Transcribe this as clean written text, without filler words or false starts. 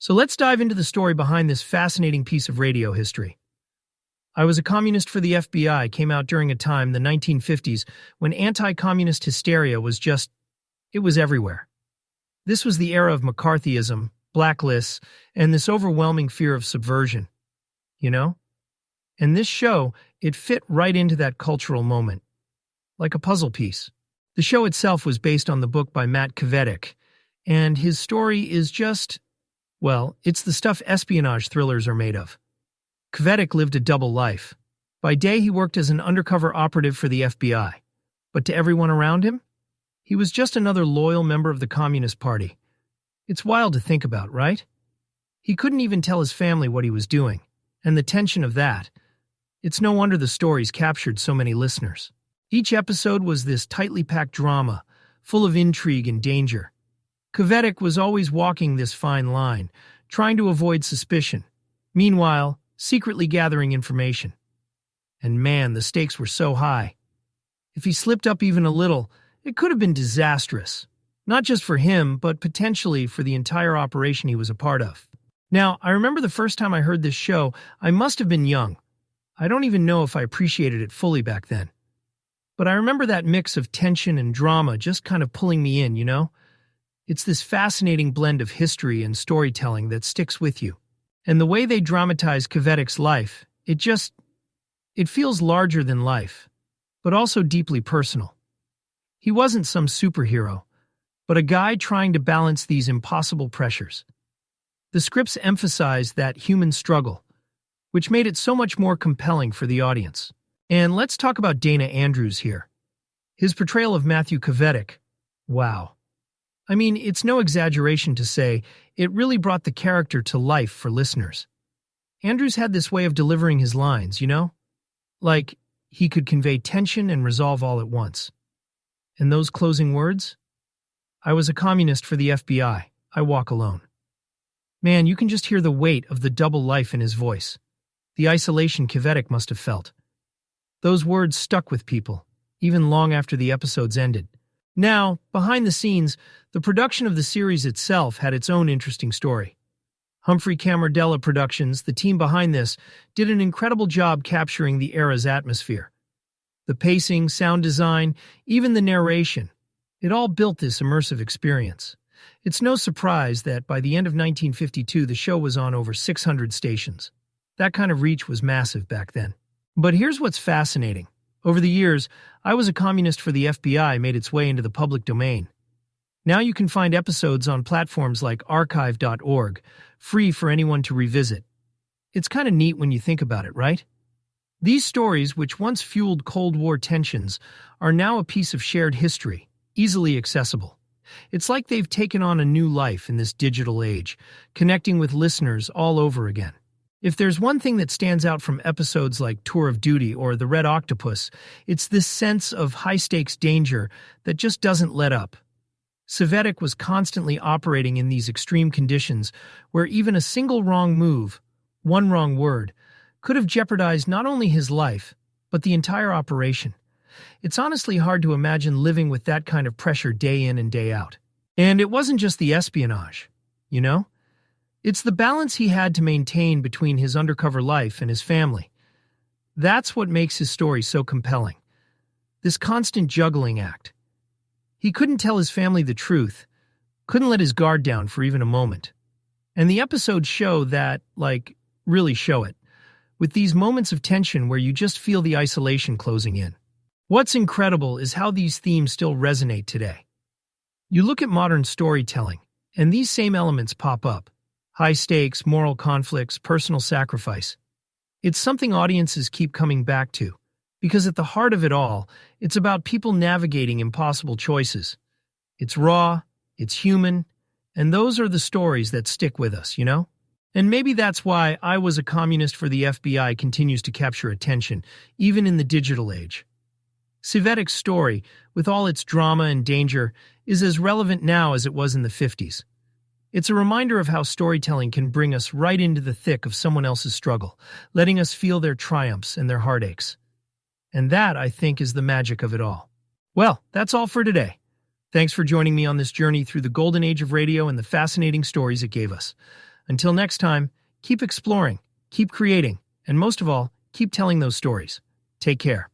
So let's dive into the story behind this fascinating piece of radio history. I Was a Communist for the FBI came out during a time, the 1950s, when anti-communist hysteria it was everywhere. This was the era of McCarthyism, blacklists, and this overwhelming fear of subversion. You know? And this show, it fit right into that cultural moment, like a puzzle piece. The show itself was based on the book by Matt Cvetic, and his story is it's the stuff espionage thrillers are made of. Cvetic lived a double life. By day, he worked as an undercover operative for the FBI. But to everyone around him, he was just another loyal member of the Communist Party. It's wild to think about, right? He couldn't even tell his family what he was doing, and the tension of that. It's no wonder the stories captured so many listeners. Each episode was this tightly packed drama, full of intrigue and danger. Cvetic was always walking this fine line, trying to avoid suspicion. Meanwhile, secretly gathering information. And man, the stakes were so high. If he slipped up even a little, it could have been disastrous. Not just for him, but potentially for the entire operation he was a part of. Now, I remember the first time I heard this show, I must have been young. I don't even know if I appreciated it fully back then. But I remember that mix of tension and drama just kind of pulling me in, you know? It's this fascinating blend of history and storytelling that sticks with you. And the way they dramatize Cvetic's life, it feels larger than life, but also deeply personal. He wasn't some superhero, but a guy trying to balance these impossible pressures. The scripts emphasized that human struggle, which made it so much more compelling for the audience. And let's talk about Dana Andrews here. His portrayal of Matthew Cvetic, wow. I mean, it's no exaggeration to say it really brought the character to life for listeners. Andrews had this way of delivering his lines, you know? Like, he could convey tension and resolve all at once. And those closing words? I was a communist for the FBI. I walk alone. Man, you can just hear the weight of the double life in his voice. The isolation Cvetic must have felt. Those words stuck with people, even long after the episodes ended. Now, behind the scenes, the production of the series itself had its own interesting story. Humphrey Camardella Productions, the team behind this, did an incredible job capturing the era's atmosphere. The pacing, sound design, even the narration, it all built this immersive experience. It's no surprise that by the end of 1952, the show was on over 600 stations. That kind of reach was massive back then. But here's what's fascinating. Over the years, I Was a Communist for the FBI made its way into the public domain. Now you can find episodes on platforms like archive.org, free for anyone to revisit. It's kind of neat when you think about it, right? These stories, which once fueled Cold War tensions, are now a piece of shared history, easily accessible. It's like they've taken on a new life in this digital age, connecting with listeners all over again. If there's one thing that stands out from episodes like Tour of Duty or The Red Octopus, it's this sense of high-stakes danger that just doesn't let up. Cvetic was constantly operating in these extreme conditions where even a single wrong move, one wrong word, could have jeopardized not only his life, but the entire operation. It's honestly hard to imagine living with that kind of pressure day in and day out. And it wasn't just the espionage, you know? It's the balance he had to maintain between his undercover life and his family. That's what makes his story so compelling. This constant juggling act. He couldn't tell his family the truth, couldn't let his guard down for even a moment. And the episodes show that, really show it, with these moments of tension where you just feel the isolation closing in. What's incredible is how these themes still resonate today. You look at modern storytelling, and these same elements pop up. High stakes, moral conflicts, personal sacrifice. It's something audiences keep coming back to, because at the heart of it all, it's about people navigating impossible choices. It's raw, it's human, and those are the stories that stick with us, you know? And maybe that's why I Was a Communist for the FBI continues to capture attention, even in the digital age. Cvetic's story, with all its drama and danger, is as relevant now as it was in the 50s. It's a reminder of how storytelling can bring us right into the thick of someone else's struggle, letting us feel their triumphs and their heartaches. And that, I think, is the magic of it all. Well, that's all for today. Thanks for joining me on this journey through the golden age of radio and the fascinating stories it gave us. Until next time, keep exploring, keep creating, and most of all, keep telling those stories. Take care.